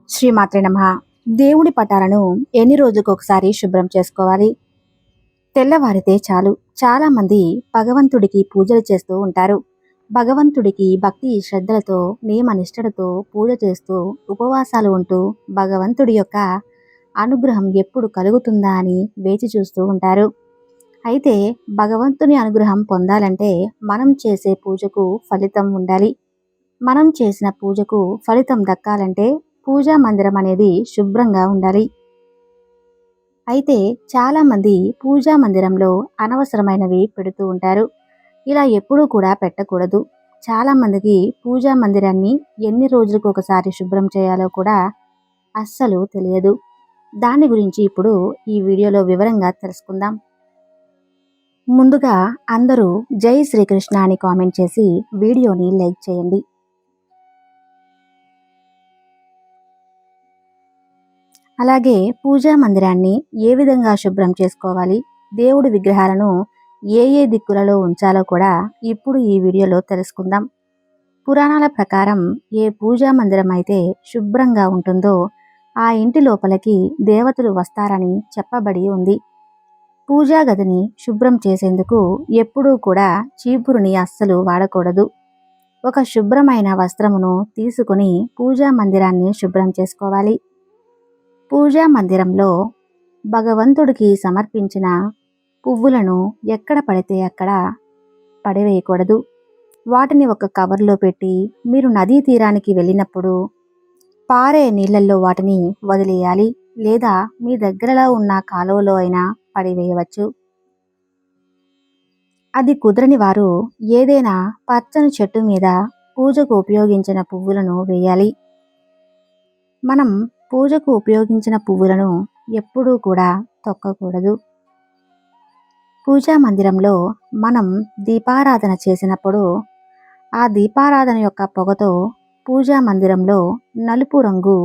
శ్రీమాత్రే నమః. దేవుడి పటాలను ఎన్ని రోజులకొకసారి శుభ్రం చేసుకోవాలి? తెల్లవారితే చాలు. చాలామంది భగవంతుడికి పూజలు చేస్తూ ఉంటారు. భగవంతుడికి భక్తి శ్రద్ధలతో, నియమనిష్టలతో పూజ చేస్తూ, ఉపవాసాలు ఉంటూ, భగవంతుడి యొక్క అనుగ్రహం ఎప్పుడు కలుగుతుందా అని వేచి చూస్తూ ఉంటారు. అయితే భగవంతుని అనుగ్రహం పొందాలంటే మనం చేసే పూజకు ఫలితం ఉండాలి. మనం చేసిన పూజకు ఫలితం దక్కాలంటే పూజా మందిరం అనేది శుభ్రంగా ఉండాలి. అయితే చాలామంది పూజా మందిరంలో అనవసరమైనవి పెడుతూ ఉంటారు. ఇలా ఎప్పుడూ కూడా పెట్టకూడదు. చాలామందికి పూజా మందిరాన్ని ఎన్ని రోజులకు ఒకసారి శుభ్రం చేయాలో కూడా అస్సలు తెలియదు. దాని గురించి ఇప్పుడు ఈ వీడియోలో వివరంగా తెలుసుకుందాం. ముందుగా అందరూ జై శ్రీకృష్ణ అని కామెంట్ చేసి వీడియోని లైక్ చేయండి. అలాగే పూజా మందిరాన్ని ఏ విధంగా శుభ్రం చేసుకోవాలి, దేవుడి విగ్రహాలను ఏ ఏ దిక్కులలో ఉంచాలో కూడా ఇప్పుడు ఈ వీడియోలో తెలుసుకుందాం. పురాణాల ప్రకారం ఏ పూజా మందిరం అయితే శుభ్రంగా ఉంటుందో ఆ ఇంటి లోపలికి దేవతలు వస్తారని చెప్పబడి ఉంది. పూజా గదిని శుభ్రం చేసేందుకు ఎప్పుడూ కూడా చీపురుని అస్సలు వాడకూడదు. ఒక శుభ్రమైన వస్త్రమును తీసుకుని పూజా మందిరాన్ని శుభ్రం చేసుకోవాలి. పూజా మందిరంలో భగవంతుడికి సమర్పించిన పువ్వులను ఎక్కడ పడితే అక్కడ పడివేయకూడదు. వాటిని ఒక కవర్లో పెట్టి మీరు నదీ తీరానికి వెళ్ళినప్పుడు పారే నీళ్ళల్లో వాటిని వదిలేయాలి, లేదా మీ దగ్గరలో ఉన్న కాలువలో అయినా పడివేయవచ్చు. అది కుదరని వారు ఏదైనా పచ్చని చెట్టు మీద పూజకు ఉపయోగించిన పువ్వులను వేయాలి. మనం పూజకు ఉపయోగించిన పువ్వులను ఎప్పుడూ కూడా తొక్కకూడదు. పూజా మందిరంలో మనం దీపారాధన చేసినప్పుడు ఆ దీపారాధన యొక్క పొగతో పూజా మందిరంలో నలుపు రంగు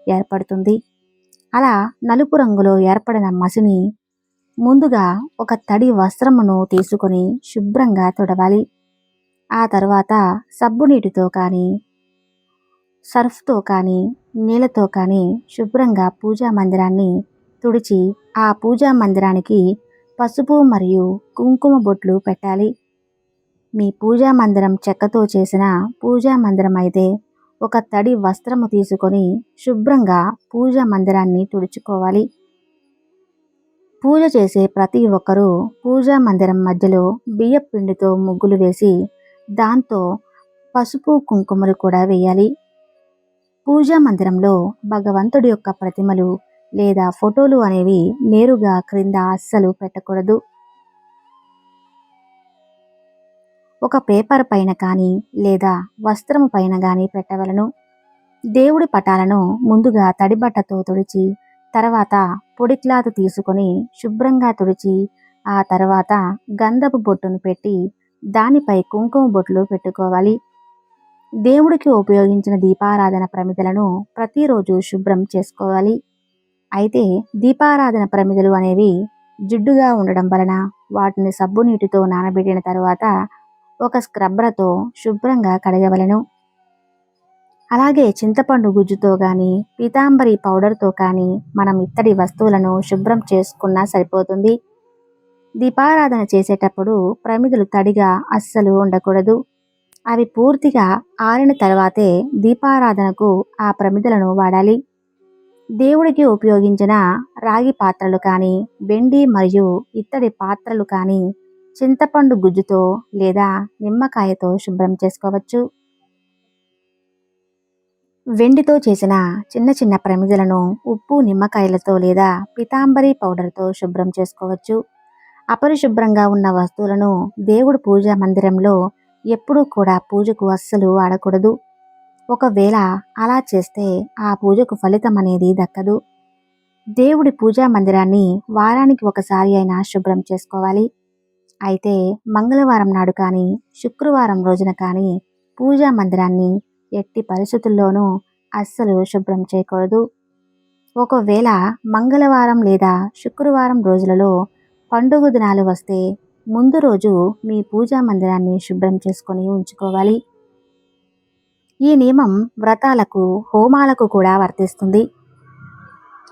ఏర్పడుతుంది. అలా నలుపు రంగులో ఏర్పడిన మసిని ముందుగా ఒక తడి వస్త్రమును తీసుకొని శుభ్రంగా తుడవాలి. ఆ తర్వాత సబ్బు నీటితో కానీ సర్ఫ్తో కానీ నీళ్ళతో కానీ శుభ్రంగా పూజా మందిరాన్ని తుడిచి ఆ పూజా మందిరానికి పసుపు మరియు కుంకుమ బొట్లు పెట్టాలి. మీ పూజా మందిరం చెక్కతో చేసిన పూజా మందిరం అయితే ఒక తడి వస్త్రము తీసుకొని శుభ్రంగా పూజా మందిరాన్ని తుడుచుకోవాలి. పూజ చేసే ప్రతి ఒక్కరూ పూజా మందిరం మధ్యలో బియ్యపు పిండితో ముగ్గులు వేసి దాంతో పసుపు కుంకుమలు కూడా వేయాలి. పూజా మందిరంలో భగవంతుడి యొక్క ప్రతిమలు లేదా ఫోటోలు అనేవి నేరుగా క్రింద అస్సలు పెట్టకూడదు. ఒక పేపర్ పైన కానీ లేదా వస్త్రం పైన కానీ పెట్టవలను. దేవుడి పటాలను ముందుగా తడిబట్టతో తుడిచి తర్వాత పొడి క్లాత్ తీసుకొని శుభ్రంగా తుడిచి ఆ తర్వాత గంధపు బొట్టును పెట్టి దానిపై కుంకుమ బొట్లు పెట్టుకోవాలి. దేవుడికి ఉపయోగించిన దీపారాధన ప్రమిదలను ప్రతిరోజు శుభ్రం చేసుకోవాలి. అయితే దీపారాధన ప్రమిదలు అనేవి జిడ్డుగా ఉండడం వలన వాటిని సబ్బు నీటితో నానబెట్టిన తర్వాత ఒక స్క్రబ్బర్తో శుభ్రంగా కడగవలను. అలాగే చింతపండు గుజ్జుతో కానీ పీతాంబరి పౌడర్తో కానీ మనం ఇత్తడి వస్తువులను శుభ్రం చేసుకున్నా సరిపోతుంది. దీపారాధన చేసేటప్పుడు ప్రమిదలు తడిగా అస్సలు ఉండకూడదు. అవి పూర్తిగా ఆరిన తర్వాతే దీపారాధనకు ఆ ప్రమిదలను వాడాలి. దేవుడికి ఉపయోగించిన రాగి పాత్రలు కానీ వెండి మరియు ఇత్తడి పాత్రలు కానీ చింతపండు గుజ్జుతో లేదా నిమ్మకాయతో శుభ్రం చేసుకోవచ్చు. వెండితో చేసిన చిన్న చిన్న ప్రమిదలను ఉప్పు నిమ్మకాయలతో లేదా పీతాంబరి పౌడర్తో శుభ్రం చేసుకోవచ్చు. అపరిశుభ్రంగా ఉన్న వస్తువులను దేవుడి పూజా మందిరంలో ఎప్పుడూ కూడా పూజకు అస్సలు వాడకూడదు. ఒకవేళ అలా చేస్తే ఆ పూజకు ఫలితం అనేది దక్కదు. దేవుడి పూజా మందిరాన్ని వారానికి ఒకసారి అయినా శుభ్రం చేసుకోవాలి. అయితే మంగళవారం నాడు కానీ శుక్రవారం రోజున కానీ పూజా మందిరాన్ని ఎట్టి పరిస్థితుల్లోనూ అస్సలు శుభ్రం చేయకూడదు. ఒకవేళ మంగళవారం లేదా శుక్రవారం రోజులలో పండుగ దినాలు వస్తే ముందు రోజు మీ పూజా మందిరాన్ని శుభ్రం చేసుకొని ఉంచుకోవాలి. ఈ నియమం వ్రతాలకు, హోమాలకు కూడా వర్తిస్తుంది.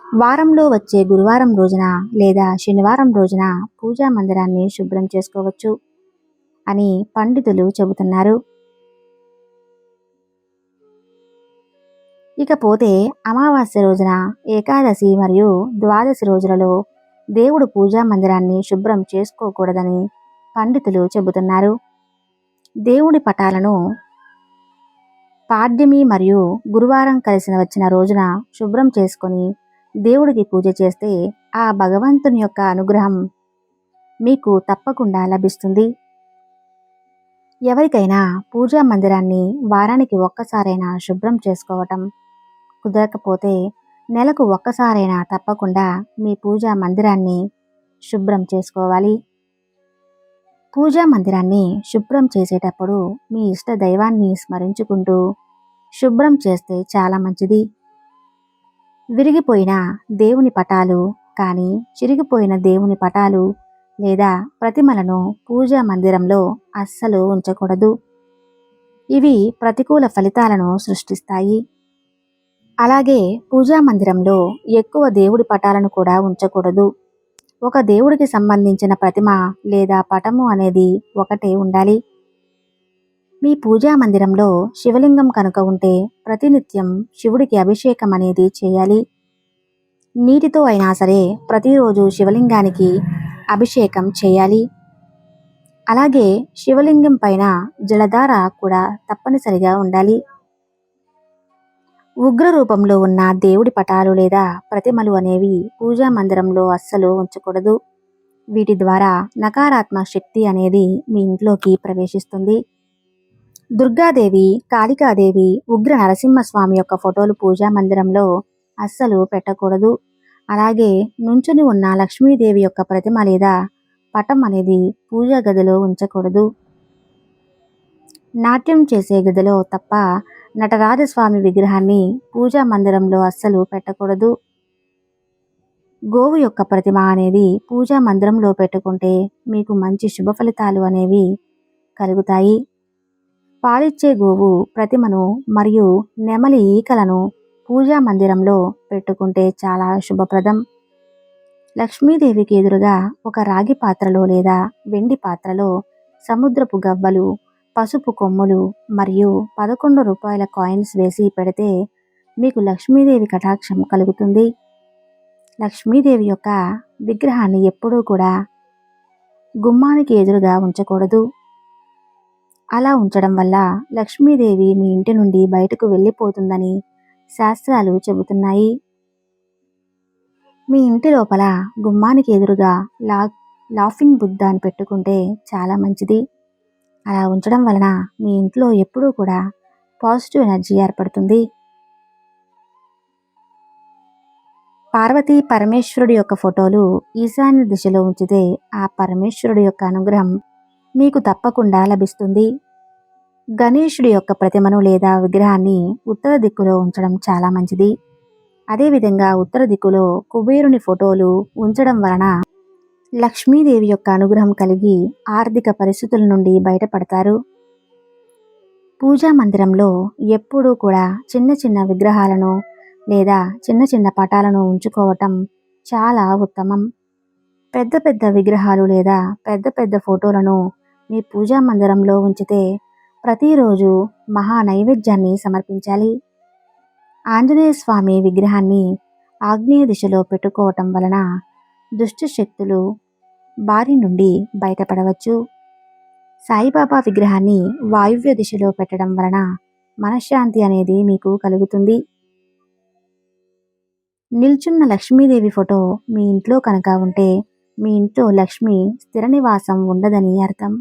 వారంలో వచ్చే గురువారం రోజున లేదా శనివారం రోజున పూజా మందిరాన్ని శుభ్రం చేసుకోవచ్చు అని పండితులు చెబుతున్నారు. ఇకపోతే అమావాస్య రోజున, ఏకాదశి మరియు ద్వాదశి రోజులలో దేవుడు పూజా మందిరాన్ని శుభ్రం చేసుకోకూడదని పండితులు చెబుతున్నారు. దేవుడి పటాలను పాడ్యమి మరియు గురువారం కలిసి వచ్చిన రోజున శుభ్రం చేసుకొని దేవుడికి పూజ చేస్తే ఆ భగవంతుని యొక్క అనుగ్రహం మీకు తప్పకుండా లభిస్తుంది. ఎవరికైనా పూజా మందిరాన్ని వారానికి ఒక్కసారైనా శుభ్రం చేసుకోవటం కుదరకపోతే నెలకు ఒక్కసారైనా తప్పకుండా మీ పూజా మందిరాన్ని శుభ్రం చేసుకోవాలి. పూజా మందిరాన్ని శుభ్రం చేసేటప్పుడు మీ ఇష్ట దైవాన్ని స్మరించుకుంటూ శుభ్రం చేస్తే చాలా మంచిది. విరిగిపోయిన దేవుని పటాలు కానీ, చిరిగిపోయిన దేవుని పటాలు లేదా ప్రతిమలను పూజా మందిరంలో అస్సలు ఉంచకూడదు. ఇవి ప్రతికూల ఫలితాలను సృష్టిస్తాయి. అలాగే పూజా మందిరంలో ఎక్కువ దేవుడి పటాలను కూడా ఉంచకూడదు. ఒక దేవుడికి సంబంధించిన ప్రతిమ లేదా పటము అనేది ఒకటే ఉండాలి. మీ పూజా మందిరంలో శివలింగం కనుక ఉంటే ప్రతినిత్యం శివుడికి అభిషేకం అనేది చేయాలి. నీటితో అయినా సరే ప్రతిరోజు శివలింగానికి అభిషేకం చేయాలి. అలాగే శివలింగం పైన జలధార కూడా తప్పనిసరిగా ఉండాలి. ఉగ్ర రూపంలో ఉన్న దేవుడి పటాలు లేదా ప్రతిమలు అనేవి పూజా మందిరంలో అస్సలు ఉంచకూడదు. వీటి ద్వారా నకారాత్మక శక్తి అనేది మీ ఇంట్లోకి ప్రవేశిస్తుంది. దుర్గాదేవి, కాళికాదేవి, ఉగ్ర నరసింహస్వామి యొక్క ఫోటోలు పూజా మందిరంలో అస్సలు పెట్టకూడదు. అలాగే నుంచుని ఉన్న లక్ష్మీదేవి యొక్క ప్రతిమ లేదా పటం అనేది పూజా గదిలో ఉంచకూడదు. నాట్యం చేసే గదిలో తప్ప నటరాజస్వామి విగ్రహాన్ని పూజా మందిరంలో అస్సలు పెట్టకూడదు. గోవు యొక్క ప్రతిమ అనేది పూజా మందిరంలో పెట్టుకుంటే మీకు మంచి శుభ ఫలితాలు అనేవి కలుగుతాయి. పాలిచ్చే గోవు ప్రతిమను మరియు నెమలి ఈకలను పూజా మందిరంలో పెట్టుకుంటే చాలా శుభప్రదం. లక్ష్మీదేవికి ఎదురుగా ఒక రాగి పాత్రలో లేదా వెండి పాత్రలో సముద్రపు గవ్వలు, పసుపు కొమ్ములు మరియు 11 రూపాయల కాయిన్స్ వేసి పెడితే మీకు లక్ష్మీదేవి కటాక్షం కలుగుతుంది. లక్ష్మీదేవి యొక్క విగ్రహాన్ని ఎప్పుడూ కూడా గుమ్మానికి ఎదురుగా ఉంచకూడదు. అలా ఉంచడం వల్ల లక్ష్మీదేవి మీ ఇంటి నుండి బయటకు వెళ్ళిపోతుందని శాస్త్రాలు చెబుతున్నాయి. మీ ఇంటి లోపల గుమ్మానికి ఎదురుగా లాఫింగ్ బుద్ధాన్ని పెట్టుకుంటే చాలా మంచిది. అలా ఉంచడం వలన మీ ఇంట్లో ఎప్పుడూ కూడా పాజిటివ్ ఎనర్జీ ఏర్పడుతుంది. పార్వతీ పరమేశ్వరుడి యొక్క ఫోటోలు ఈశాన్య దిశలో ఉంచితే ఆ పరమేశ్వరుడి యొక్క అనుగ్రహం మీకు తప్పకుండా లభిస్తుంది. గణేశుడి యొక్క ప్రతిమను లేదా విగ్రహాన్ని ఉత్తర దిక్కులో ఉంచడం చాలా మంచిది. అదేవిధంగా ఉత్తర దిక్కులో కుబేరుని ఫోటోలు ఉంచడం వలన లక్ష్మీదేవి యొక్క అనుగ్రహం కలిగి ఆర్థిక పరిస్థితుల నుండి బయటపడతారు. పూజా మందిరంలో ఎప్పుడూ కూడా చిన్న చిన్న విగ్రహాలను లేదా చిన్న చిన్న పటాలను ఉంచుకోవటం చాలా ఉత్తమం. పెద్ద పెద్ద విగ్రహాలు లేదా పెద్ద పెద్ద ఫోటోలను మీ పూజా మందిరంలో ఉంచితే ప్రతిరోజు మహా నైవేద్యాన్ని సమర్పించాలి. ఆంజనేయ స్వామి విగ్రహాన్ని ఆగ్నేయ దిశలో పెట్టుకోవటం వలన దుష్ట శక్తులు బారి నుండి బయటపడవచ్చు. సాయిబాబా విగ్రహాన్ని వాయువ్య దిశలో పెట్టడం వలన మనశ్శాంతి అనేది మీకు కలుగుతుంది. నిల్చున్న లక్ష్మీదేవి ఫోటో మీ ఇంట్లో కనుక ఉంటే మీ ఇంట్లో లక్ష్మి స్థిర నివాసం ఉండదని అర్థం.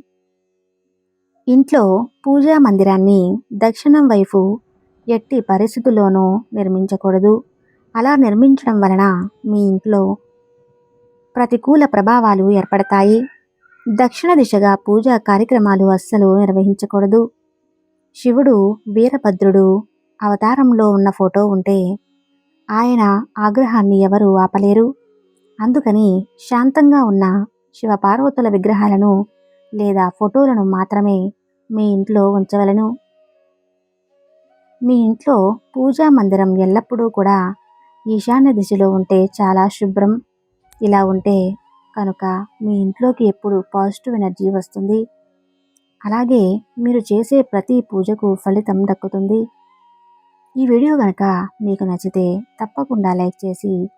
ఇంట్లో పూజా మందిరాన్ని దక్షిణం వైపు ఎట్టి పరిస్థితుల్లోనూ నిర్మించకూడదు. అలా నిర్మించడం వలన మీ ఇంట్లో ప్రతికూల ప్రభావాలు ఏర్పడతాయి. దక్షిణ దిశగా పూజా కార్యక్రమాలు అస్సలు నిర్వహించకూడదు. శివుడు వీరభద్రుడు అవతారంలో ఉన్న ఫోటో ఉంటే ఆయన ఆగ్రహాన్ని ఎవరూ ఆపలేరు. అందుకని శాంతంగా ఉన్న శివపార్వతుల విగ్రహాలను లేదా ఫోటోలను మాత్రమే మీ ఇంట్లో ఉంచవలను. మీ ఇంట్లో పూజా మందిరం ఎల్లప్పుడూ కూడా ఈశాన్య దిశలో ఉంటే చాలా శుభ్రం. ఇలా ఉంటే కనుక మీ ఇంట్లోకి ఎప్పుడు పాజిటివ్ ఎనర్జీ వస్తుంది. అలాగే మీరు చేసే ప్రతి పూజకు ఫలితం దక్కుతుంది. ఈ వీడియో కనుక మీకు నచ్చితే తప్పకుండా లైక్ చేసి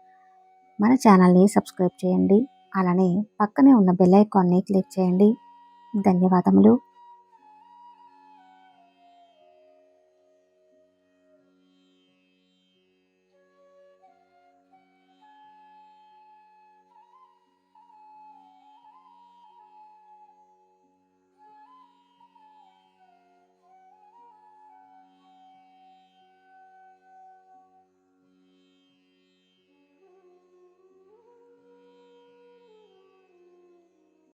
మన ఛానల్ని సబ్స్క్రైబ్ చేయండి. అలానే పక్కనే ఉన్న బెల్ ఐకాన్ని క్లిక్ చేయండి. ధన్యవాదములు.